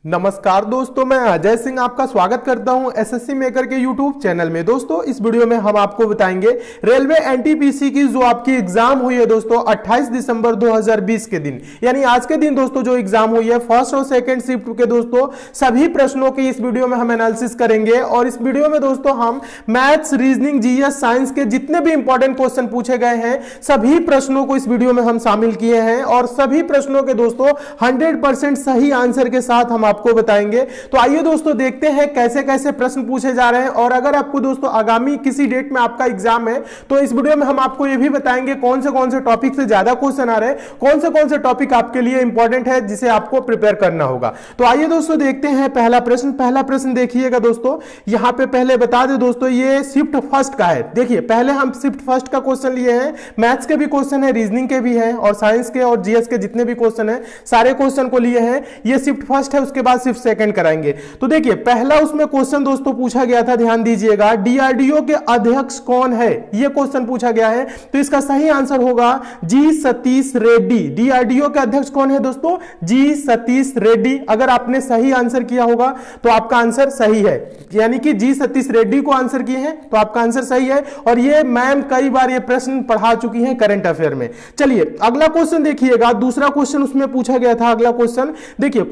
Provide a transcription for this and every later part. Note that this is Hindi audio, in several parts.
नमस्कार दोस्तों, मैं अजय सिंह आपका स्वागत करता हूं एसएससी मेकर के यूट्यूब चैनल में। दोस्तों इस वीडियो में हम आपको बताएंगे रेलवे एनटीपीसी की जो आपकी एग्जाम हुई है दोस्तों 28 दिसंबर 2020 के दिन, यानी आज के दिन दोस्तों जो एग्जाम हुई है फर्स्ट और सेकंड शिफ्ट के दोस्तों सभी प्रश्नों की इस वीडियो में हम एनालिसिस करेंगे। और इस वीडियो में दोस्तों हम मैथ्स, रीजनिंग, जीएस, साइंस के जितने भी इंपॉर्टेंट क्वेश्चन पूछे गए हैं सभी प्रश्नों को इस वीडियो में हम शामिल किए हैं और सभी प्रश्नों के दोस्तों 100% सही आंसर के साथ हम आपको बताएंगे। तो आइए दोस्तों देखते हैं कैसे कैसे प्रश्न पूछे जा रहे हैं। और अगर आपको दोस्तों आगामी किसी डेट में आपका एग्जाम है तो इस वीडियो में हम आपको यह भी बताएंगे कौन से टॉपिक से ज्यादा क्वेश्चन आ रहे हैं, कौन से टॉपिक आपके लिए इंपॉर्टेंट है जिसे आपको प्रिपेयर करना होगा। तो आइए दोस्तों देखते हैं पहला प्रश्न देखिएगा दोस्तों। यहां पे पहले बता दे दोस्तों ये शिफ्ट फर्स्ट का है। देखिए पहले हम शिफ्ट फर्स्ट का क्वेश्चन लिए हैं, मैथ्स के भी क्वेश्चन है, रीजनिंग के भी हैं और साइंस के और जीएस के जितने भी क्वेश्चन है सारे क्वेश्चन को लिए हैं। ये शिफ्ट फर्स्ट है, उसके बाद शिफ्ट सेकंड कराएंगे। तो देखिए पहला उसमें क्वेश्चन दोस्तों पूछा गया था, ध्यान दीजिएगा, डीआरडीओ के अध्यक्ष कौन है, यह क्वेश्चन पूछा गया है। तो इसका सही आंसर होगा जी सतीश रेड्डी। डीआरडीओ के अध्यक्ष कौन है दोस्तों? जी सतीश रेड्डी। अगर आपने सही आंसर किया होगा तो आपका आंसर सही है, यानी कि जी सतीश रेड्डी को आंसर किए हैं तो आपका आंसर सही है। और ये मैम कई बार ये प्रश्न पढ़ा चुकी हैं करंट अफेयर में। चलिए अगला क्वेश्चन देखिएगा, दूसरा क्वेश्चन उसमें पूछा गया था। अगला क्वेश्चन देखिए,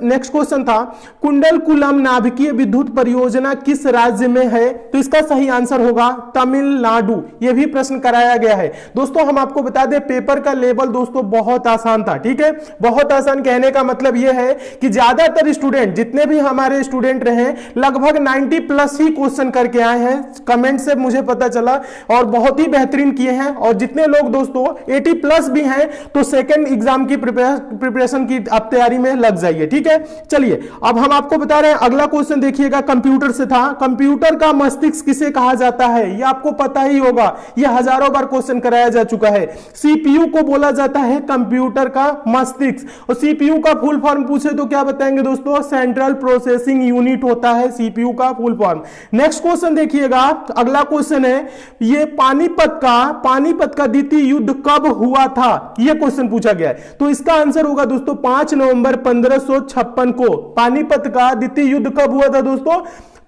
नेक्स्ट क्वेश्चन था कुंडलकुलम नाभिकीय विद्युत परियोजना किस राज्य में है? तो इसका सही आंसर होगा तमिलनाडु। यह भी प्रश्न कराया गया है दोस्तों। हम आपको बता दें पेपर का लेवल दोस्तों बहुत आसान था, ठीक है। बहुत आसान कहने का मतलब यह है कि ज्यादातर स्टूडेंट, जितने भी हमारे स्टूडेंट रहे लगभग 90 प्लस ही क्वेश्चन करके आए हैं, कमेंट से मुझे पता चला, और बहुत ही बेहतरीन किए हैं। और जितने लोग दोस्तों 80 प्लस भी हैं तो सेकंड एग्जाम की प्रिपरेशन की आप तैयारी में लग जाइए, ठीक है। चलिए अब हम आपको बता रहे हैं अगला क्वेश्चन देखिएगा, कंप्यूटर से था। कंप्यूटर का मस्तिष्क किसे कहा जाता है? यह आपको पता ही होगा, यह हजारों बार क्वेश्चन कराया जा चुका है। सीपीयू को बोला जाता है कंप्यूटर का मस्तिष्क। और सीपीयू का फुल फॉर्म पूछे तो क्या बताएंगे दोस्तों? सेंट्रल प्रोसेसिंग यूनिट होता है सीपीयू का फुल फॉर्म। नेक्स्ट क्वेश्चन देखिएगा, अगला क्वेश्चन है ये पानीपत का द्वितीय युद्ध कब हुआ था? यह क्वेश्चन पूछा गया है। तो इसका आंसर होगा दोस्तों 5 नवंबर 1556 को। पानीपत का द्वितीय युद्ध कब हुआ था दोस्तों?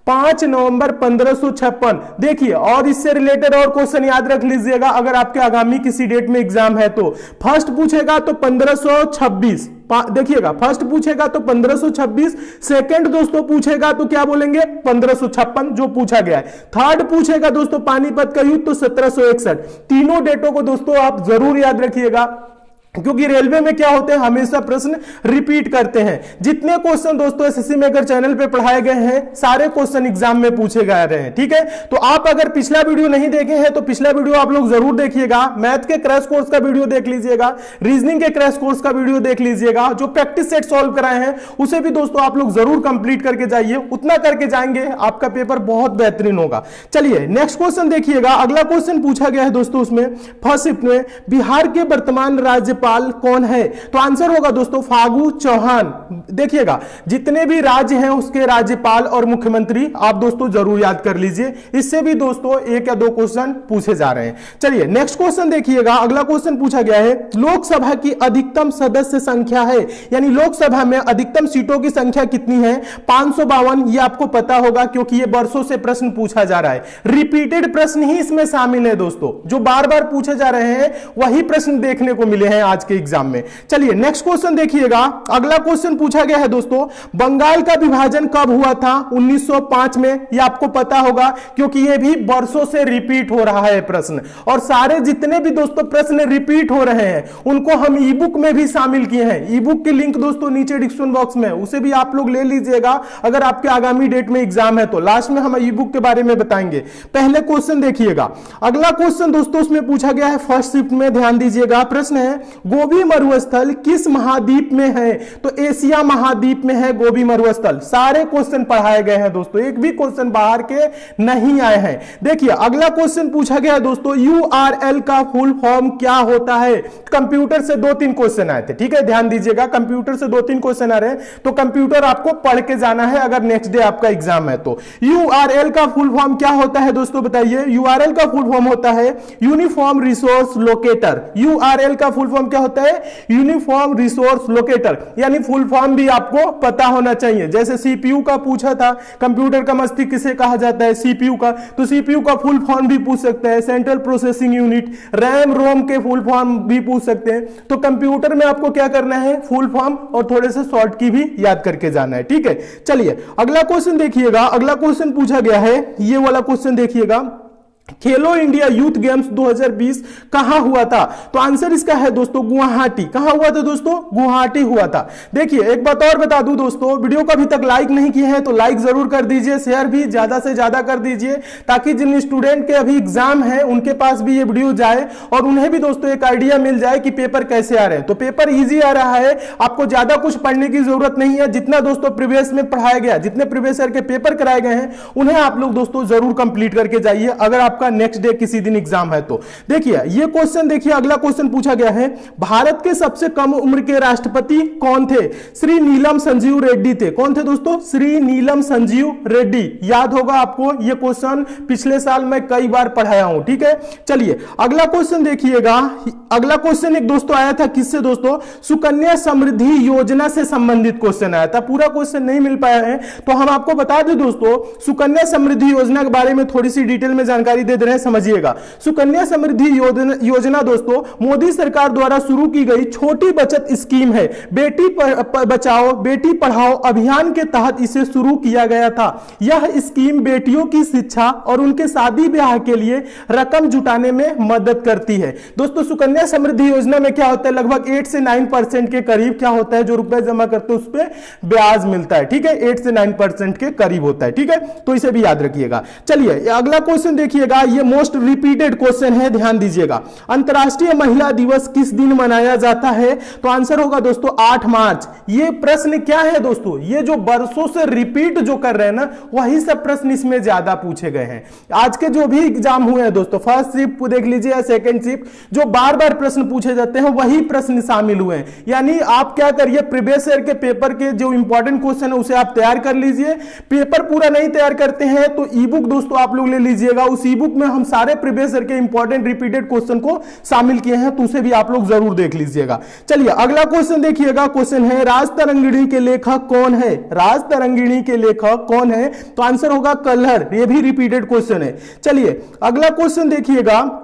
5 नवंबर 1556। देखिए और इससे रिलेटेड और क्वेश्चन याद रख लीजिएगा अगर आपके आगामी किसी डेट में एग्जाम है तो। फर्स्ट पूछेगा तो 1526, देखिएगा फर्स्ट पूछेगा तो 1526, सेकंड दोस्तों पूछेगा तो क्या बोलेंगे? 1556 जो पूछा गया है। थर्ड पूछेगा दोस्तों पानीपत का युद्ध तो 1761। तीनों डेटों को दोस्तों आप जरूर याद रखिएगा क्योंकि रेलवे में क्या होते हैं हमेशा प्रश्न रिपीट करते हैं। जितने क्वेश्चन दोस्तों एसएससी मेकर चैनल पे पढ़ाए गए हैं सारे क्वेश्चन एग्जाम में पूछे जा रहे हैं, ठीक है। तो आप अगर पिछला वीडियो नहीं देखे हैं तो पिछला वीडियो आप लोग जरूर देखिएगा। मैथ के क्रैश कोर्स का वीडियो देख लीजिएगा, रीजनिंग के क्रैश कोर्स का वीडियो देख लीजिएगा, जो प्रैक्टिस सेट सॉल्व कराए हैं उसे भी दोस्तों आप लोग जरूर कंप्लीट करके जाइए। उतना करके जाएंगे आपका पेपर बहुत बेहतरीन होगा। चलिए नेक्स्ट क्वेश्चन देखिएगा, अगला क्वेश्चन पूछा गया है दोस्तों उसमें फर्स्ट शिफ्ट में, बिहार के वर्तमान राज्यपाल कौन है? तो आंसर होगा दोस्तों फागू चौहान। देखिएगा जितने भी राज्य हैं उसके राज्यपाल और मुख्यमंत्री आप दोस्तों जरूर याद कर लीजिए। इससे भी दोस्तों 1 या 2 क्वेश्चन पूछे जा रहे हैं। चलिए नेक्स्ट क्वेश्चन देखिएगा, अगला क्वेश्चन पूछा गया है लोकसभा की अधिकतम सदस्य संख्या है, यानी लोकसभा में अधिकतम सीटों की संख्या कितनी है? 552। ये आपको पता होगा क्योंकि ये वर्षों से प्रश्न पूछा जा रहा है। रिपीटेड प्रश्न ही इसमें शामिल है दोस्तों, जो बार बार पूछे जा रहे हैं वही प्रश्न देखने को मिले हैं आज के एग्जाम में। चलिए नेक्स्ट क्वेश्चन देखिएगा, अगला क्वेश्चन पूछा गया है दोस्तों बंगाल का विभाजन कब हुआ था? 1905 में। ये आपको पता होगा क्योंकि ये भी वर्षों से रिपीट हो रहा है प्रश्न। और सारे जितने भी दोस्तों प्रश्न रिपीट हो रहे हैं उनको हम ई बुक में भी शामिल किए हैं। ई बुक की लिंक दोस्तों नीचे डिस्क्रिप्शन बॉक्स में, उसे भी आप लोग ले लीजिएगा अगर आपके आगामी डेट में एग्जाम है तो। लास्ट में हम ई बुक के बारे में बताएंगे। पहले क्वेश्चन देखिएगा, अगला क्वेश्चन दोस्तों उसमें पूछा गया है फर्स्ट शिफ्ट में, ध्यान दीजिएगा। प्रश्न है गोबी मरुस्थल किस महाद्वीप में है? तो एशिया महाद्वीप में है गोबी मरुस्थल। सारे क्वेश्चन पढ़ाए गए हैं दोस्तों, एक भी क्वेश्चन बाहर के नहीं आए हैं। देखिए अगला क्वेश्चन पूछा गया है दोस्तों यूआरएल का फुल फॉर्म क्या होता है? कंप्यूटर से 2-3 क्वेश्चन आए थे, ठीक है, ध्यान दीजिएगा। कंप्यूटर से 2-3 क्वेश्चन आ रहे हैं तो कंप्यूटर आपको पढ़ के जाना है अगर नेक्स्ट डे आपका एग्जाम है तो। यूआरएल का फुल फॉर्म क्या होता है दोस्तों बताइए? यूआरएल का फुल फॉर्म होता है यूनिफॉर्म रिसोर्स लोकेटर। यूआरएल का फुल फॉर्म क्या होता है? यूनिफॉर्म रिसोर्स लोकेटर, यानी फुल फॉर्म भी आपको पता होना चाहिए। जैसे सीपीयू का पूछा था, कंप्यूटर का मस्तिष्क किसे कहा जाता है? सीपीयू का। तो सीपीयू का फुल फॉर्म भी पूछ सकता है, central processing unit. RAM ROM के फुल फॉर्म भी पूछ सकते हैं। तो कंप्यूटर में आपको क्या करना है? फुल फॉर्म और थोड़े से शॉर्ट की भी याद करके जाना है, ठीक है। चलिए अगला क्वेश्चन देखिएगा। अगला क्वेश्चन पूछा गया है, ये वाला क्वेश्चन देखिएगा, खेलो इंडिया यूथ गेम्स 2020 कहां हुआ था? तो आंसर इसका है दोस्तों गुवाहाटी। कहां हुआ था दोस्तों? गुवाहाटी हुआ था। देखिए एक बात और बता दूं दोस्तों, वीडियो को अभी तक लाइक नहीं किए हैं तो लाइक जरूर कर दीजिए, शेयर भी ज्यादा से ज्यादा कर दीजिए, ताकि जिन स्टूडेंट के अभी एग्जाम है उनके पास भी ये वीडियो जाए और उन्हें भी दोस्तों एक आइडिया मिल जाए कि पेपर कैसे आ रहे हैं। तो पेपर ईजी आ रहा है, आपको ज्यादा कुछ पढ़ने की जरूरत नहीं है। जितना दोस्तों प्रीवियस में पढ़ाया गया, जितने प्रीवियस ईयर के पेपर कराए गए हैं उन्हें आप लोग दोस्तों जरूर कंप्लीट करके जाइए, अगर आपका नेक्स्ट डे किसी दिन एग्जाम है तो। देखिए ये क्वेश्चन देखिए, अगला क्वेश्चन पूछा गया है, भारत के सबसे कम उम्र के राष्ट्रपति कौन थे? श्री नीलम संजीव रेड्डी थे। कौन थे दोस्तों? श्री नीलम संजीव रेड्डी। याद होगा आपको, ये क्वेश्चन पिछले साल मैं कई बार पढ़ाया हूं, ठीक है। चलिए अगला क्वेश्चन देखिएगा। अगला क्वेश्चन एक दोस्तों आया था, किससे दोस्तों? सुकन्या समृद्धि योजना से संबंधित क्वेश्चन आया था। पूरा क्वेश्चन नहीं मिल पाया है तो हम आपको बता दें दोस्तों, सुकन्या समृद्धि योजना के बारे में थोड़ी सी डिटेल में जानकारी दे रहे हैं, समझिएगा। सुकन्या समृद्धि योजना दोस्तों मोदी सरकार द्वारा शुरू की गई छोटी बचत स्कीम है। बेटी बचाओ बेटी पढ़ाओ अभियान के तहत इसे शुरू किया गया था। यह स्कीम बेटियों की शिक्षा और उनके शादी ब्याह के लिए रकम जुटाने में मदद करती है। दोस्तों सुकन्या समृद्धि योजना में क्या होता है? लगभग 8 से 9% के करीब क्या होता है, जो रुपए जमा करते हैं उस पर ब्याज मिलता है, ठीक है। 8 से 9% के करीब होता है, ठीक है। तो इसे भी याद रखिएगा। चलिए अगला क्वेश्चन देखिएगा, ये मोस्ट रिपीटेड क्वेश्चन है, ध्यान दीजिएगा। अंतर्राष्ट्रीय महिला दिवस किस दिन मनाया जाता है? तो आंसर होगा दोस्तों 8 मार्च। ये प्रश्न क्या है दोस्तों? ये जो बरसों से रिपीट जो कर रहे हैं ना, वही सब प्रश्न इसमें ज्यादा पूछे गए हैं। आज के जो भी एग्जाम हुए हैं दोस्तों, फर्स्ट शिफ्ट देख लीजिए या सेकंड शिफ्ट, जो बार बार प्रश्न पूछे जाते हैं वही प्रश्न शामिल हुए हैं। यानी आप क्या करिए, प्रीवियस ईयर के पेपर के जो इंपॉर्टेंट क्वेश्चन है उसे आप तैयार कर लीजिए। पेपर पूरा नहीं तैयार करते हैं तो ई बुक दोस्तों आप लोग ले लीजिएगा। उस ई बुक में हम सारे प्रीवियस ईयर के इंपॉर्टेंट रिपीटेड क्वेश्चन को शामिल किए हैं, तो उसे भी आप लोग जरूर देख लीजिएगा। चलिए अगला क्वेश्चन देखिएगा। क्वेश्चन है, राजतरंगिणी के लेखक कौन है? राजतरंगिणी के लेखक कौन है? तो आंसर होगा कल्हर। ये भी रिपीटेड क्वेश्चन है। चलिए अगला क्वेश्चन देखिएगा,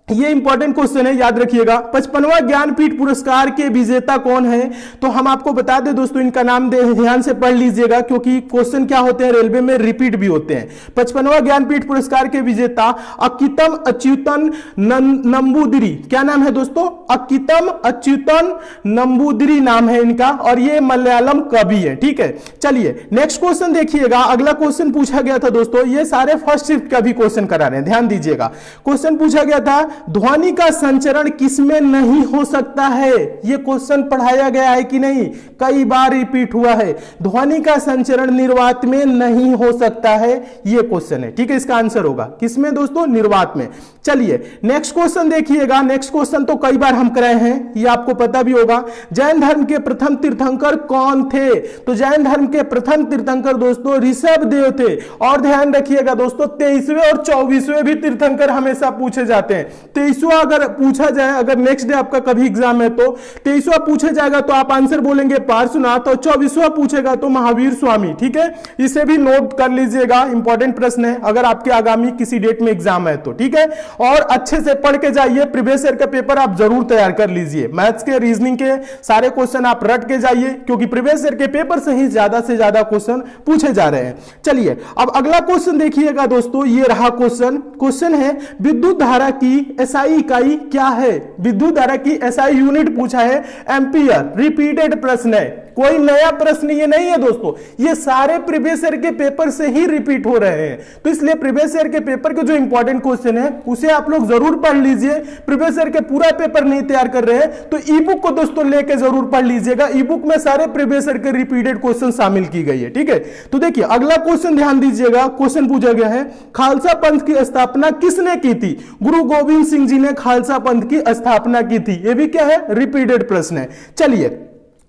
ये इंपॉर्टेंट क्वेश्चन है, याद रखिएगा। 55वां ज्ञानपीठ पुरस्कार के विजेता कौन है? तो हम आपको बता दें दोस्तों, इनका नाम ध्यान से पढ़ लीजिएगा, क्योंकि क्वेश्चन क्या होते हैं रेलवे में रिपीट भी होते हैं। 55वां ज्ञानपीठ पुरस्कार के विजेता अक्कीतम अच्युतन नंबूदिरी। क्या नाम है दोस्तों? अक्कीतम अच्युतन नंबूदिरी नाम है इनका, और ये मलयालम कवि है, ठीक है। चलिए नेक्स्ट क्वेश्चन देखिएगा। अगला क्वेश्चन पूछा गया था दोस्तों, ये सारे फर्स्ट शिफ्ट का भी क्वेश्चन करा रहे हैं, ध्यान दीजिएगा। क्वेश्चन पूछा गया था, ध्वनि का संचरण किसमें नहीं हो सकता है? यह क्वेश्चन पढ़ाया गया है कि नहीं? कई बार रिपीट हुआ है। ध्वनि का संचरण निर्वात में नहीं हो सकता है, यह क्वेश्चन है, ठीक है। इसका आंसर होगा किसमें दोस्तों? निर्वात में। चलिए नेक्स्ट क्वेश्चन देखिएगा। नेक्स्ट क्वेश्चन तो कई बार हम कराए हैं, यह आपको पता भी होगा। जैन धर्म के प्रथम तीर्थंकर कौन थे? तो जैन धर्म के प्रथम तीर्थंकर दोस्तों ऋषभ देव थे। और ध्यान रखिएगा दोस्तों, 23वें और 24वें भी तीर्थंकर हमेशा पूछे जाते हैं। 23वां अगर पूछा जाए, अगर नेक्स्ट डे आपका कभी एग्जाम है तो 23वां पूछा जाएगा तो आप आंसर बोलेंगे पार्श्वनाथ, और 24वां पूछेगा तो महावीर स्वामी, ठीक है। इसे भी नोट कर लीजिएगा, इंपॉर्टेंट प्रश्न है अगर आपके आगामी किसी डेट में एग्जाम है तो, ठीक है। और अच्छे से पढ़ के जाइए, प्रीवियस ईयर का पेपर आप जरूर तैयार कर लीजिए। मैथ्स के, रीजनिंग के सारे क्वेश्चन आप रट के जाइए, क्योंकि प्रीवियस ईयर के पेपर से ही ज्यादा से ज्यादा क्वेश्चन पूछे जा रहे हैं। चलिए अब अगला क्वेश्चन देखिएगा दोस्तों, ये रहा क्वेश्चन। क्वेश्चन है, विद्युत धारा की एसआई इकाई क्या है? विद्युत धारा की एसआई यूनिट पूछा है, एम्पियर। रिपीटेड प्रश्न है, कोई नया प्रश्न ये नहीं है दोस्तों, ये सारे प्रीवियस ईयर के पेपर से ही रिपीट हो रहे हैं। तो इसलिए प्रीवियस ईयर के पेपर के जो इंपॉर्टेंट क्वेश्चन है उसे आप लोग जरूर पढ़ लीजिए। प्रीवियस ईयर के पूरा पेपर नहीं तैयार कर रहे हैं तो ई बुक को दोस्तों लेके जरूर पढ़ लीजिएगा। ई बुक में सारे प्रीवियस ईयर के रिपीटेड क्वेश्चन शामिल की गई है, ठीक है। तो देखिए अगला क्वेश्चन ध्यान दीजिएगा। क्वेश्चन पूछा गया है, खालसा पंथ की स्थापना किसने की थी? गुरु गोविंद सिंह जी ने खालसा पंथ की स्थापना की थी। यह भी क्या है? रिपीटेड प्रश्न है। चलिए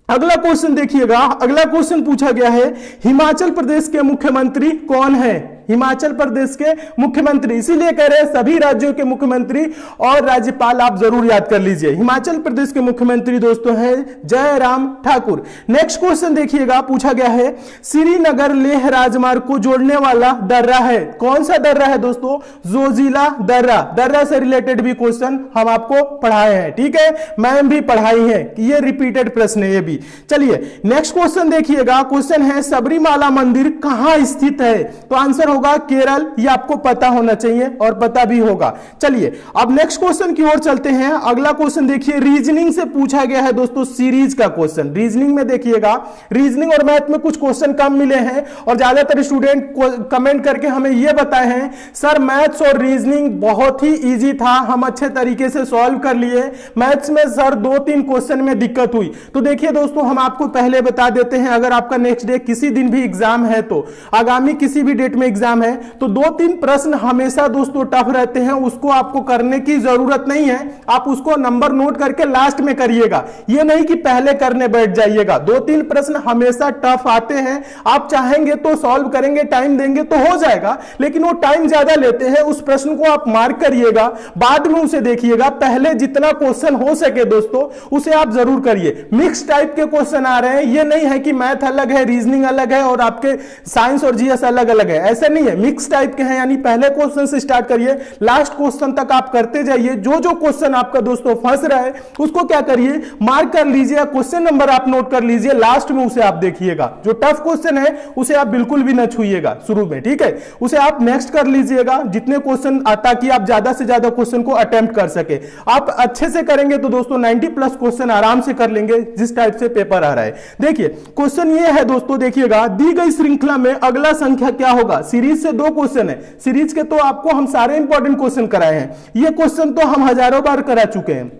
अगला क्वेश्चन देखिएगा। अगला क्वेश्चन पूछा गया है, हिमाचल प्रदेश के मुख्यमंत्री कौन है? हिमाचल प्रदेश के मुख्यमंत्री, इसीलिए कह रहे हैं सभी राज्यों के मुख्यमंत्री और राज्यपाल आप जरूर याद कर लीजिए। हिमाचल प्रदेश के मुख्यमंत्री दोस्तों हैं जयराम ठाकुर। नेक्स्ट क्वेश्चन देखिएगा, पूछा गया है श्रीनगर लेह राजमार्ग को जोड़ने वाला दर्रा है, कौन सा दर्रा है दोस्तों? जोजिला दर्रा। दर्रा से रिलेटेड भी क्वेश्चन हम आपको पढ़ाए हैं, ठीक है, मैम भी पढ़ाई है, ये रिपीटेड प्रश्न है ये भी। चलिए नेक्स्ट क्वेश्चन देखिएगा, क्वेश्चन है सबरीमाला मंदिर कहां स्थित है? तो आंसर होगा केरल, ये आपको पता होना चाहिए और पता भी होगा। चलिए अब नेक्स्ट क्वेश्चन की ओर चलते हैं। अगला क्वेश्चन देखिए, रीजनिंग से पूछा गया है दोस्तों, सीरीज का क्वेश्चन। रीजनिंग में देखिएगा, रीजनिंग और मैथ में कुछ क्वेश्चन कम मिले हैं और ज्यादातर स्टूडेंट कमेंट करके हमें यह बताए हैं सर मैथ्स और रीजनिंग बहुत ही इजी था, हम अच्छे तरीके से सॉल्व कर लिए, मैथ्स में सर 2-3 क्वेश्चन में दिक्कत हुई। तो देखिए दोस्तों, हम आपको पहले बता देते हैं, अगर आपका नेक्स्ट डे किसी दिन भी एग्जाम है, तो आगामी किसी भी डेट में एग्जाम है, तो 2-3 प्रश्न हमेशा दोस्तों टफ रहते हैं, उसको आपको करने की जरूरत नहीं है, आप उसको नंबर नोट करके लास्ट में करिएगा, ये नहीं कि पहले करने बैठ जाइएगा। 2-3 प्रश्न हमेशा टफ आते हैं, आप चाहेंगे तो सॉल्व करेंगे, टाइम देंगे तो हो जाएगा, लेकिन वो टाइम ज्यादा लेते हैं, उस प्रश्न को आप मार्क करिएगा, बाद में उसे देखिएगा, पहले जितना क्वेश्चन हो सके दोस्तों उसे आप जरूर करिए। मिक्स टाइप के क्वेश्चन आ रहे हैं, ये नहीं है कि मैथ अलग है, रीजनिंग अलग है और आपके साइंस और जीएस अलग अलग है, ऐसा नहीं है, मिक्स टाइप के हैं, यानी पहले क्वेश्चन से स्टार्ट करिए, लास्ट क्वेश्चन तक आप करते जाइए। जो जो क्वेश्चन आपका दोस्तों फंस रहा है उसको क्या करिए, मार्क कर लीजिए, क्वेश्चन नंबर आप नोट कर लीजिए, लास्ट में उसे आप देखिएगा। जो टफ क्वेश्चन है उसे आप बिल्कुल भी न छूइएगा शुरू में, ठीक है, उसे आप नेक्स्ट कर लीजिएगा, जितने क्वेश्चन ताकि आप ज्यादा से ज्यादा क्वेश्चन को अटेम्प्ट कर सके। आप अच्छे से करेंगे तो दोस्तों 90+ क्वेश्चन आराम से कर लेंगे, जिस टाइप से पेपर आ रहा है। देखिए क्वेश्चन ये है दोस्तों, देखिएगा दी गई श्रृंखला में अगला संख्या क्या होगा? सीरीज से 2 क्वेश्चन है, सीरीज के तो आपको हम सारे इंपॉर्टेंट क्वेश्चन कराए हैं, ये क्वेश्चन तो हम हजारों बार करा चुके हैं।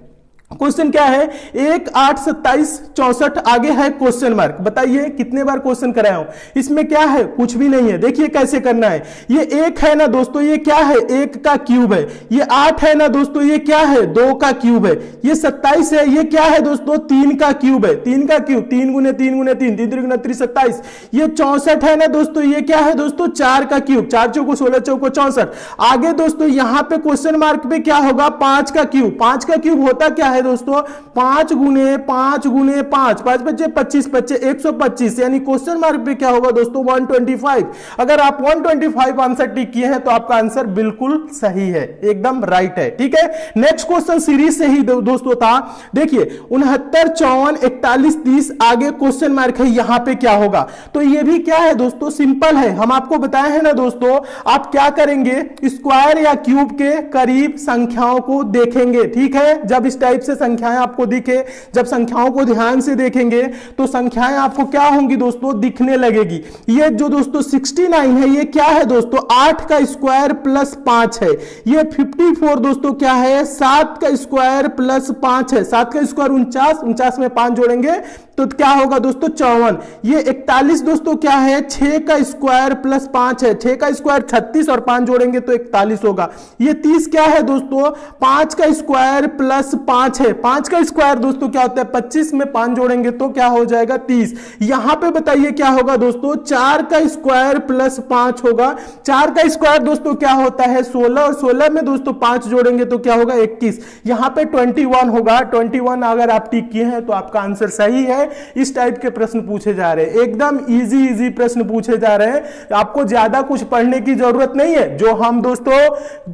क्वेश्चन क्या है? 1, 8, 27, 64, आगे है क्वेश्चन मार्क। बताइए कितने बार क्वेश्चन कराया हूं? इसमें क्या है? कुछ भी नहीं है। देखिए कैसे करना है, ये 1 है ना दोस्तों, ये क्या है? 1 का क्यूब है। ये 8 है ना दोस्तों, ये क्या है? 2 का क्यूब है। ये 27 है, ये क्या है दोस्तों? 3 का क्यूब है। 3 का क्यूब 3 गुने 3 गुने 3, 3 3 27। ये 64 है ना दोस्तों, ये क्या है दोस्तों? 4 का क्यूब, 4 चौको 16, चौको 64। आगे दोस्तों यहां पे क्वेश्चन मार्क पे क्या होगा? 5 का क्यूब। 5 का क्यूब होता क्या है दोस्तों? 5 गुने 5 गुने 5, 5 बच्चे 25, 25 125, यानी क्वेश्चन मार्क पे क्या होगा दोस्तों? 125। अगर आप 125 आंसर टिक किए हैं तो आपका आंसर बिल्कुल सही है, एकदम राइट है, ठीक है। नेक्स्ट क्वेश्चन सीरीज से ही दोस्तों था। देखिए 69, 54, 41, 30, आगे क्वेश्चन मार्क है, यहां पे क्या होगा? तो ये भी क्या है दोस्तों? सिंपल है, हम आपको बताए हैं ना दोस्तों, आप क्या करेंगे? स्क्वायर या क्यूब के करीब संख्याओं को देखेंगे, ठीक है। जब इस टाइप से संख्याएं आपको दिखे, जब संख्याओं को ध्यान से देखेंगे तो संख्याएं आपको क्या होंगी दोस्तों? दिखने लगेगी। ये जो दोस्तों 69 है, ये क्या है दोस्तों? 8 का स्क्वायर प्लस 5 है। ये 54 दोस्तों क्या है? 7 का स्क्वायर प्लस 5 है। 7 का स्क्वायर 49, 49 में 5 जोड़ेंगे तो क्या होगा दोस्तों? 54। ये 41 दोस्तों क्या है? 6 का स्क्वायर प्लस 5 है। 6 का स्क्वायर 36 और 5 जोड़ेंगे तो 41 होगा। ये 30 क्या है दोस्तों? 5 का स्क्वायर प्लस 5 है। 5 का स्क्वायर दोस्तों क्या होता है? 25 में 5 जोड़ेंगे तो क्या हो जाएगा? 30। यहां पे बताइए क्या होगा दोस्तों? 4 का स्क्वायर प्लस 5 होगा। 4 का स्क्वायर दोस्तों क्या होता है? 16, और 16 में दोस्तों 5 जोड़ेंगे तो क्या होगा? 21। यहां पे 21 होगा। 21 अगर आप टिक किए हैं तो आपका आंसर सही है। इस टाइप के प्रश्न पूछे जा रहे हैं, एकदम इजी प्रश्न पूछे जा रहे हैं, आपको ज्यादा कुछ पढ़ने की जरूरत नहीं है। जो हम दोस्तों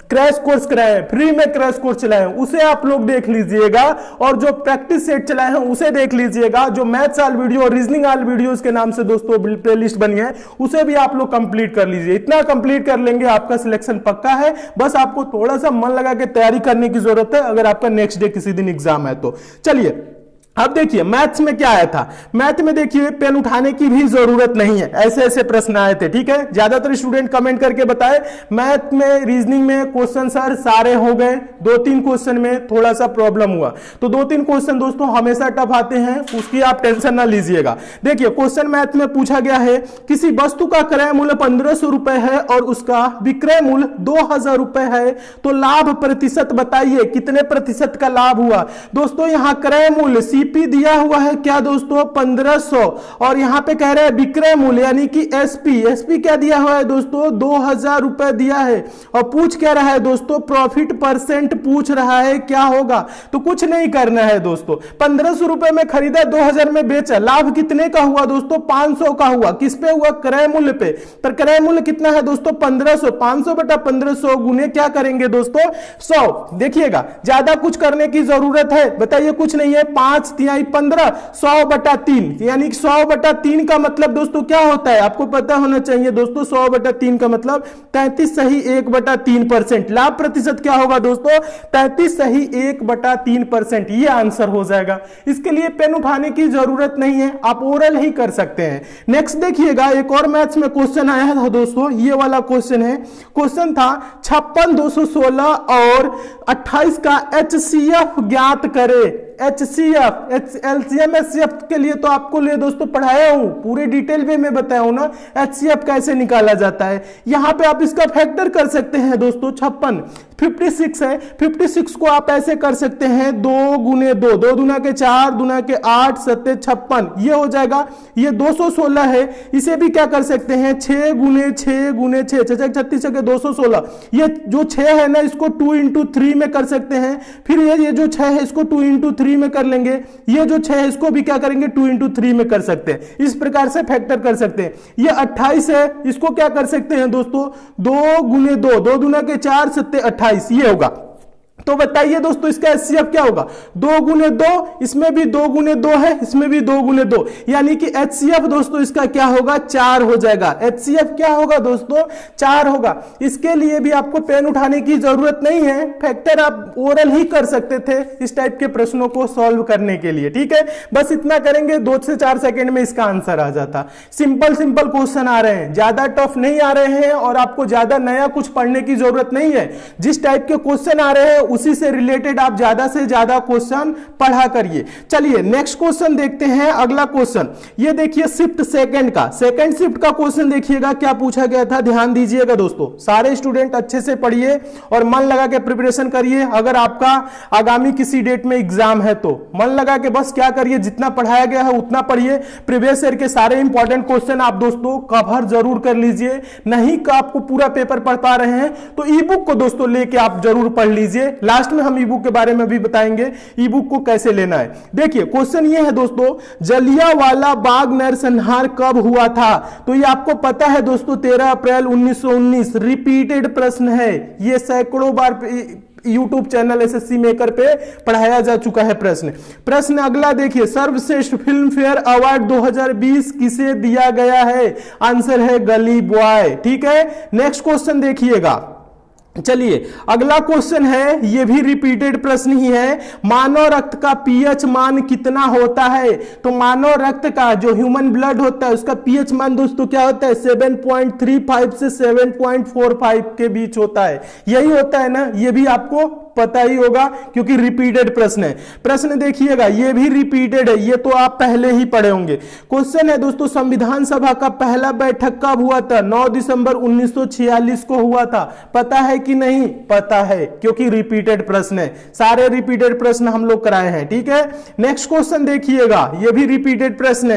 क्रैश कोर्स कराए हैं, फ्री में क्रैश कोर्स चलाए हैं, उसे आप लोग देख लीजिएगा, और जो प्रैक्टिस सेट चलाए हैं उसे देख लीजिएगा। जो मैथ्स आल वीडियो और रीजनिंग आल वीडियोस के नाम से दोस्तों प्लेलिस्ट बनी है, उसे भी आप लोग कंप्लीट कर लीजिए। इतना कंप्लीट कर लेंगे आपका सिलेक्शन पक्का है। बस आपको थोड़ा सा मन लगा के तैयारी करने की जरूरत है, अगर आपका नेक्स्ट डे किसी दिन एग्जाम है तो। चलिए अब देखिए मैथ्स में क्या आया था। मैथ में देखिए पेन उठाने की भी जरूरत नहीं है, ऐसे ऐसे प्रश्न आए थे, ठीक है। ज्यादातर स्टूडेंट कमेंट करके बताए मैथ में, रीजनिंग में क्वेश्चन सर सारे हो गए, 2-3 क्वेश्चन में थोड़ा सा प्रॉब्लम हुआ। तो 2-3 क्वेश्चन दोस्तों हमेशा टफ आते हैं, उसकी आप टेंशन ना लीजिएगा। देखिए क्वेश्चन मैथ में पूछा गया है, किसी वस्तु का क्रय मूल्य 1500 रुपए है और उसका विक्रय मूल्य 2000 रुपए है, तो लाभ प्रतिशत बताइए, कितने प्रतिशत का लाभ हुआ दोस्तों? यहां क्रय मूल्य सी ईपी दिया हुआ है क्या दोस्तों 1500, और यहां पे कह रहे हैं विक्रय मूल्य यानी कि एसपी, एसपी क्या दिया हुआ है दोस्तों 2000 रुपए दिया है, और पूछ क्या रहा है दोस्तों प्रॉफिट परसेंट पूछ रहा है, क्या होगा, तो कुछ नहीं करना है दोस्तों। 1500 रुपए में खरीदा, 2000 में बेचा, लाभ कितने का हुआ दोस्तों 500 का हुआ, किस पे हुआ क्रय मूल्य पे, पर क्रय मूल्य कितना है दोस्तों 1500, 500 बटा 1500 गुने क्या करेंगे दोस्तों 100। देखिएगा ज्यादा कुछ करने की जरूरत है, बताइए कुछ नहीं है, 5 तिहाई 15, 100 बटा 3, यानी 100 बटा 3 का मतलब दोस्तों क्या होता है आपको पता होना चाहिए दोस्तों, 100 बटा 3 का मतलब 33 सही 1 बटा 3%, लाभ प्रतिशत क्या होगा दोस्तों 33 सही 1 बटा 3%, ये आंसर हो जाएगा। इसके लिए पेन उठाने की जरूरत नहीं है, आप ओरल ही कर सकते हैं। नेक्स्ट देखिएगा एक और मैथ्स में क्वेश्चन आया था दोस्तों, ये वाला क्वेश्चन है, क्वेश्चन था 56 216 और 28 का HCF ज्ञात करे। HCF LCM HCF के लिए तो आपको लिए दोस्तों पढ़ाया हूं, पूरे डिटेल में मैं बताया हूं ना HCF कैसे निकाला जाता है। यहां पे आप इसका फैक्टर कर सकते हैं दोस्तों 56, 56 है, 56 को आप ऐसे कर सकते हैं 2 गुने 2, 2 दूना के 4, दूना के 8, 7 56, ये हो जाएगा। ये 216 है, इसे भी क्या कर सकते हैं 6 गुने 6 गुने 6, 6 36 के 216, ये जो 6 है ना इसको 2 इंटू 3 में कर सकते हैं, फिर ये जो 6 है इसको 2 इंटू 3 में कर लेंगे, ये जो 6 है इसको भी क्या करेंगे 2 इंटू 3 में कर सकते हैं, इस प्रकार से फैक्टर कर सकते हैं। ये 28 है, इसको क्या कर सकते हैं दोस्तों 2 गुने 2, 2 दूना के 4, 7 28, ये होगा। तो बताइए दोस्तों इसका HCF क्या होगा 2 गुने 2, इसमें भी 2 गुने 2 है, इसमें भी 2 गुने 2, यानी कि HCF दोस्तों इसका क्या होगा 4 हो जाएगा। HCF क्या होगा दोस्तों 4 होगा। इसके लिए भी आपको पेन उठाने की जरूरत नहीं है, फैक्टर आप ओरल ही कर सकते थे इस टाइप के प्रश्नों को सॉल्व करने के लिए, ठीक है। बस इतना करेंगे 2 से 4 सेकंड में इसका आंसर आ जाता। सिंपल सिंपल क्वेश्चन आ रहे हैं, ज्यादा टफ नहीं आ रहे हैं, और आपको ज्यादा नया कुछ पढ़ने की जरूरत नहीं है। जिस टाइप के क्वेश्चन आ रहे हैं उसी से रिलेटेड आप ज्यादा से ज्यादा क्वेश्चन पढ़ा करिए। चलिए नेक्स्ट क्वेश्चन देखते हैं। अगला क्वेश्चन ये देखिए शिफ्ट सेकंड का, सेकंड शिफ्ट का क्वेश्चन देखिएगा क्या पूछा गया था, ध्यान दीजिएगा दोस्तों। सारे स्टूडेंट अच्छे से पढ़िए और मन लगा के प्रिपरेशन करिए। अगर आपका आगामी किसी डेट में एग्जाम है तो मन लगा के बस क्या करिए, जितना पढ़ाया गया है उतना पढ़िए। प्रीवियस ईयर के सारे इंपॉर्टेंट क्वेश्चन आप दोस्तों कवर जरूर कर लीजिए। नहीं का आपको पूरा पेपर पढ़ पा रहे हैं तो ई बुक को दोस्तों लेके आप जरूर पढ़ लीजिए। लास्ट में हम ई बुक के बारे में भी बताएंगे ई बुक को कैसे लेना है। देखिए क्वेश्चन ये है दोस्तों, जलियांवाला बाग नरसंहार कब हुआ था, तो ये आपको पता है दोस्तों 13 अप्रैल 1919। रिपीटेड प्रश्न है ये, सैकड़ों बार यूट्यूब चैनल एसएससी मेकर पे पढ़ाया जा चुका है प्रश्न अगला देखिए, सर्वश्रेष्ठ फिल्म फेयर अवार्ड 2020 किसे दिया गया है, आंसर है गली बॉय, ठीक है। नेक्स्ट क्वेश्चन देखिएगा। चलिए अगला क्वेश्चन है, ये भी रिपीटेड प्रश्न ही है, मानव रक्त का पीएच मान कितना होता है, तो मानव रक्त का जो ह्यूमन ब्लड होता है उसका पीएच मान दोस्तों क्या होता है 7.35 से 7.45 के बीच होता है। यही होता है ना, ये भी आपको पता ही होगा क्योंकि रिपीटेड प्रश्न है। प्रश्न देखिएगा ये भी रिपीटेड है, ये तो आप पहले ही पढ़े होंगे। क्वेश्चन है दोस्तों, संविधान सभा का पहला बैठक कब हुआ था, 9 दिसंबर 1946 को हुआ था। पता है कि नहीं, पता है क्योंकि रिपीटेड प्रश्न है, सारे रिपीटेड प्रश्न हम लोग कराए हैं, ठीक है। नेक्स्ट क्वेश्चन देखिएगा, ये भी रिपीटेड प्रश्न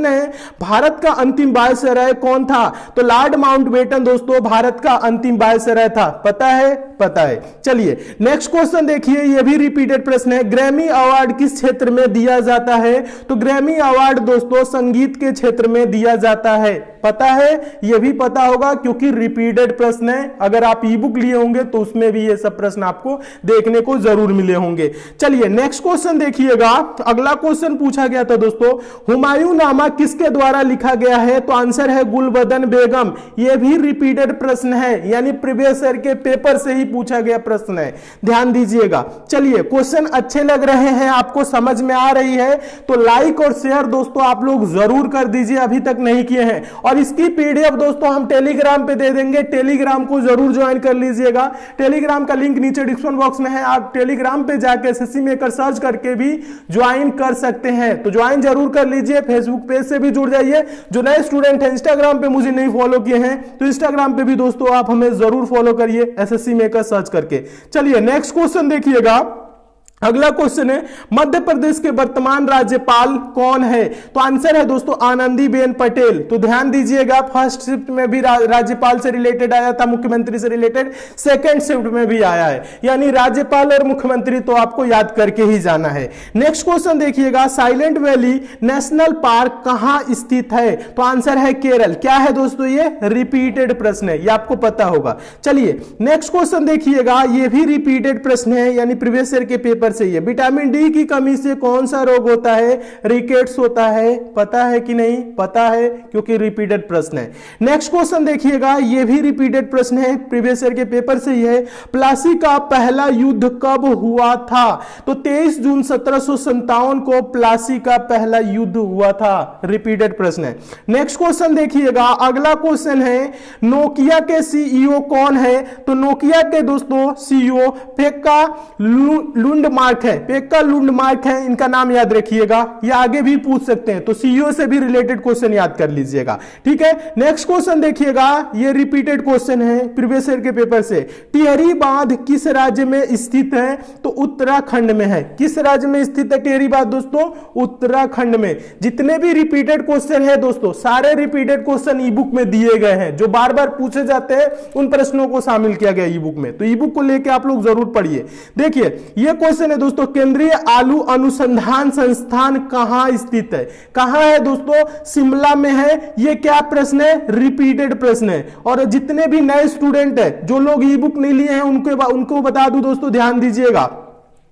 है, भारत का अंतिम वायसराय कौन था, तो लॉर्ड माउंटबेटन दोस्तों भारत का अंतिम वायसराय था। पता है, पता है। चलिए नेक्स्ट क्वेश्चन देखिए, यह भी रिपीटेड प्रश्न है, ग्रैमी अवार्ड किस क्षेत्र में दिया जाता है, तो ग्रैमी अवार्ड दोस्तों संगीत के क्षेत्र में दिया जाता है। पता है, यह भी पता होगा क्योंकि रिपीटेड प्रश्न है। अगर आप ई बुक लिए होंगे तो उसमें भी ये सब प्रश्न आपको देखने को जरूर मिले होंगे। चलिए नेक्स्ट क्वेश्चन देखिएगा। अगला क्वेश्चन पूछा गया था दोस्तों, हुमायूं नामा किसके द्वारा लिखा गया है, तो आंसर है गुलबदन बेगम। यह भी रिपीटेड प्रश्न है, यानी प्रीवियस ईयर के पेपर से ही पूछा गया प्रश्न है, ध्यान दीजिएगा। चलिए क्वेश्चन अच्छे लग रहे हैं, आपको समझ में आ रही है तो लाइक और शेयर दोस्तों आप लोग जरूर कर दीजिए, अभी तक नहीं किए हैं। और इसकी पीडीएफ दोस्तों हम टेलीग्राम पे दे देंगे, टेलीग्राम को जरूर ज्वाइन कर लीजिएगा। टेलीग्राम का लिंक नीचे डिस्क्रिप्शन बॉक्स में है, आप टेलीग्राम पे जाकर एसएससी मेकर सर्च करके भी ज्वाइन कर सकते हैं, तो ज्वाइन जरूर कर लीजिए। फेसबुक पेज से भी जुड़ जाइए। जो नए स्टूडेंट हैं इंस्टाग्राम पे मुझे नहीं फॉलो किए हैं तो इंस्टाग्राम पे भी दोस्तों आप हमें जरूर फॉलो करिए एसएससी मेकर सर्च करके। चलिए नेक्स्ट क्वेश्चन देखिएगा। अगला क्वेश्चन है मध्य प्रदेश के वर्तमान राज्यपाल कौन है? तो आंसर है दोस्तों आनंदीबेन पटेल। तो ध्यान दीजिएगा, फर्स्ट शिफ्ट में भी राज्यपाल से रिलेटेड आया था, मुख्यमंत्री से रिलेटेड, सेकंड शिफ्ट में भी आया है, यानी राज्यपाल और मुख्यमंत्री तो आपको याद करके ही जाना है। नेक्स्ट क्वेश्चन देखिएगा, साइलेंट वैली नेशनल पार्क कहां स्थित है? तो आंसर है केरल। क्या है दोस्तों? ये रिपीटेड प्रश्न है, ये आपको पता होगा। चलिए नेक्स्ट क्वेश्चन देखिएगा, ये भी रिपीटेड प्रश्न है, यानी प्रीवियस ईयर के पेपर से ही। विटामिन डी की कमी से कौन सा रोग होता है? रिकेट्स होता है। पता है कि नहीं? पता है, क्योंकि रिपीटेड प्रश्न है। नेक्स्ट क्वेश्चन देखिएगा, ये भी रिपीटेड प्रश्न है, प्रीवियस ईयर के पेपर से ही है। प्लासी का पहला युद्ध कब हुआ था? तो 23 जून 1757 को प्लासी का पहला युद्ध हुआ था। रिपीटेड प्रश्न है। नेक्स्ट क्वेश्चन देखिएगा, अगला क्वेश्चन है नोकिया के सीईओ कौन है? तो नोकिया के दोस्तों सीईओ पेक्का लुंडमार्क है। पेक्का लुंडमार्क है, इनका नाम याद रखिएगा, ये आगे भी पूछ सकते हैं, तो सीईओ से भी रिलेटेड क्वेश्चन याद कर लीजिएगा। ठीक है, नेक्स्ट क्वेश्चन देखिएगा, ये रिपीटेड क्वेश्चन है प्रीवियस ईयर के पेपर से। टिहरी बांध किस राज्य में स्थित है? तो उत्तराखंड में है। किस राज्य में स्थित है टिहरी बांध दोस्तों? उत्तराखंड में। जितने भी रिपीटेड क्वेश्चन है दोस्तों, सारे रिपीटेड क्वेश्चन ई बुक में दिए गए हैं, जो बार बार पूछे जाते हैं, उन प्रश्नों को शामिल किया गया ई बुक में। तो ई बुक को लेकर आप लोग जरूर पढ़िए। देखिए ये क्वेश्चन है दोस्तों, केंद्रीय आलू अनुसंधान संस्थान कहां स्थित है? कहां है दोस्तों? शिमला में है। ये क्या प्रश्न है? रिपीटेड प्रश्न है। और जितने भी नए स्टूडेंट है, जो लोग ई बुक नहीं लिए हैं, उनको बता दूं दोस्तों, ध्यान दीजिएगा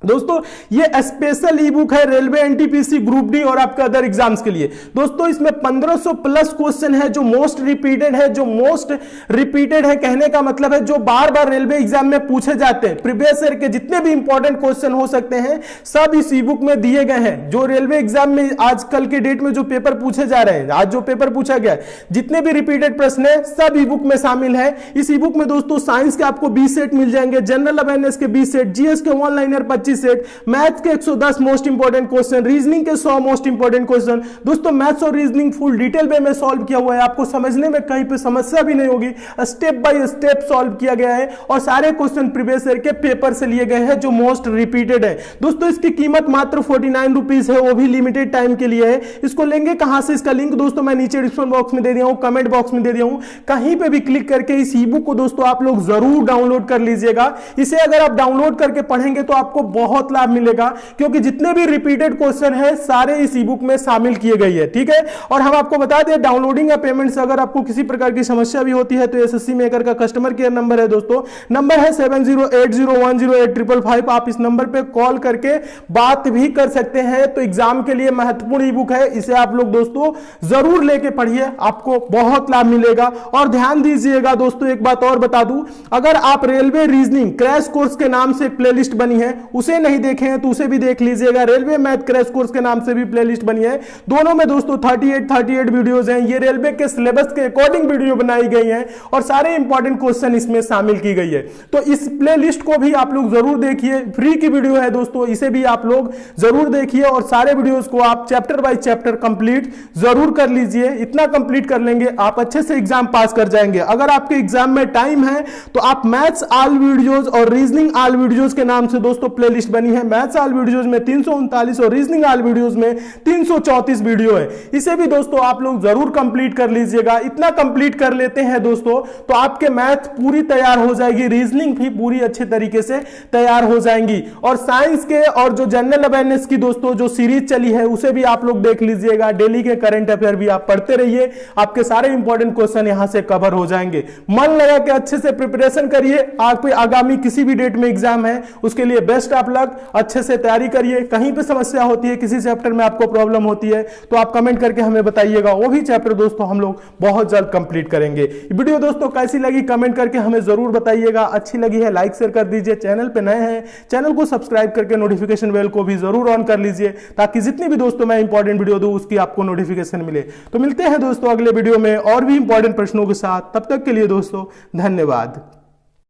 दोस्तों, ये स्पेशल ई बुक है रेलवे एनटीपीसी ग्रुप डी और आपके अदर एग्जाम्स के लिए। दोस्तों इसमें 1500 प्लस क्वेश्चन है, जो मोस्ट रिपीटेड है। जो मोस्ट रिपीटेड है कहने का मतलब है जो बार बार रेलवे एग्जाम में पूछे जाते हैं। प्रीवियस ईयर के जितने भी इंपॉर्टेंट क्वेश्चन हो सकते हैं, सब इस ई बुक में दिए गए हैं। जो रेलवे एग्जाम में आजकल के डेट में जो पेपर पूछे जा रहे हैं, आज जो पेपर पूछा गया, जितने भी रिपीटेड प्रश्न है, सब ई बुक में शामिल है। इस ई बुक में दोस्तों साइंस के आपको 20 सेट मिल जाएंगे, जनरल अवेयरनेस के 20 सेट, जीएस के वन लाइनर 25 सेट, मैथ्स के 110 मोस्ट इंपोर्टेंट क्वेश्चन, रीजनिंग के 100 मोस्ट इंपोर्टेंट क्वेश्चन। दोस्तों मैथ्स और रीजनिंग फुल डिटेल में सॉल्व किया हुआ है, आपको समझने में कहीं पे समस्या भी नहीं होगी। स्टेप बाय स्टेप सॉल्व किया गया है और सारे क्वेश्चन प्रीवियस ईयर के पेपर से लिए गए हैं, जो मोस्ट रिपीटेड है। दोस्तों इसकी कीमत मात्र 49 रुपीज है, वो भी लिमिटेड टाइम के लिए है। इसको लेंगे कहां से? इसका लिंक दोस्तों मैं नीचे डिस्क्रिप्शन बॉक्स में दे दिया हूं, कमेंट बॉक्स में दे दिया हूं, कहीं पे भी क्लिक करके इस ई बुक को दोस्तों आप लोग जरूर डाउनलोड कर लीजिएगा। इसे अगर आप डाउनलोड करके पढ़ेंगे तो आपको बहुत लाभ मिलेगा, क्योंकि जितने भी रिपीटेड क्वेश्चन है सारे इस ई बुक में शामिल किए गए हैं। ठीक है, और हम आपको बता दें डाउनलोडिंग या पेमेंट से अगर आपको किसी प्रकार की समस्या भी होती है तो एसएससी मेकर का कस्टमर केयर नंबर है दोस्तों, नंबर है 7080108555। आप इस नंबर पे कॉल करके बात भी कर सकते हैं। तो एग्जाम के लिए महत्वपूर्ण ई बुक है, इसे आप लोग दोस्तों जरूर लेके पढ़िए, आपको बहुत लाभ मिलेगा। और ध्यान दीजिएगा दोस्तों, एक बात और बता दूं, अगर आप रेलवे रीजनिंग क्रैश कोर्स के नाम से एक प्लेलिस्ट बनी है, उसे नहीं देखे हैं तो उसे भी देख लीजिएगा। रेलवे मैथ क्रैश कोर्स के नाम से भी प्लेलिस्ट बनी है, दोनों में दोस्तों 38 वीडियोस हैं। ये रेलवे के सिलेबस के अकॉर्डिंग वीडियो बनाई गई हैं और सारे इंपॉर्टेंट क्वेश्चन इसमें शामिल की गई है। तो इस प्लेलिस्ट को भी आप लोग जरूर देखिए, फ्री की वीडियो है दोस्तों, इसे भी आप लोग जरूर देखिए और सारे वीडियोस को आप चैप्टर बाय चैप्टर कंप्लीट जरूर कर लीजिए। इतना कंप्लीट कर लेंगे आप अच्छे से एग्जाम पास कर जाएंगे। अगर आपके एग्जाम में टाइम है तो आप मैथ्स ऑल वीडियोस और रीजनिंग ऑल वीडियोस के नाम से दोस्तों प्लेलिस्ट बनी है। मैथ्स ऑल वीडियोस में 339 और रीजनिंग ऑल वीडियोस में 334 वीडियो है, इसे भी दोस्तों आप लोग जरूर कंप्लीट कर लीजिएगा। इतना कंप्लीट कर लेते हैं दोस्तों तो आपके मैथ पूरी तैयार हो जाएगी, रीजनिंग भी पूरी अच्छे तरीके से तैयार हो जाएंगी। और साइंस के और जो जनरल अवेयरनेस की दोस्तों जो सीरीज चली है उसे भी आप लोग देख लीजिएगा। डेली के करंट अफेयर भी आप पढ़ते रहिए, आपके सारे इंपॉर्टेंट क्वेश्चन यहां से कवर हो जाएंगे। मन लगा के अच्छे से प्रिपरेशन करिए, आप आगामी किसी भी डेट में एग्जाम है उसके लिए बेस्ट ऑफ लक, अच्छे से तैयारी करिए। कहीं पे समस्या होती है, किसी चैप्टर में आपको प्रॉब्लम होती है तो आप कमेंट करके हमें बताइएगा, वो भी चैप्टर दोस्तों हम लोग बहुत जल्द कंप्लीट करेंगे। वीडियो दोस्तों कैसी लगी कमेंट करके हमें जरूर बताइएगा। अच्छी लगी है लाइक शेयर कर दीजिए, चैनल पे नए हैं चैनल को सब्सक्राइब करके नोटिफिकेशन बेल को भी जरूर ऑन कर लीजिए, ताकि जितनी भी दोस्तों मैं इंपॉर्टेंट वीडियो दूं उसकी आपको नोटिफिकेशन मिले। तो मिलते हैं दोस्तों अगले वीडियो में और भी इंपॉर्टेंट प्रश्नों के साथ, तब तक के लिए दोस्तों धन्यवाद।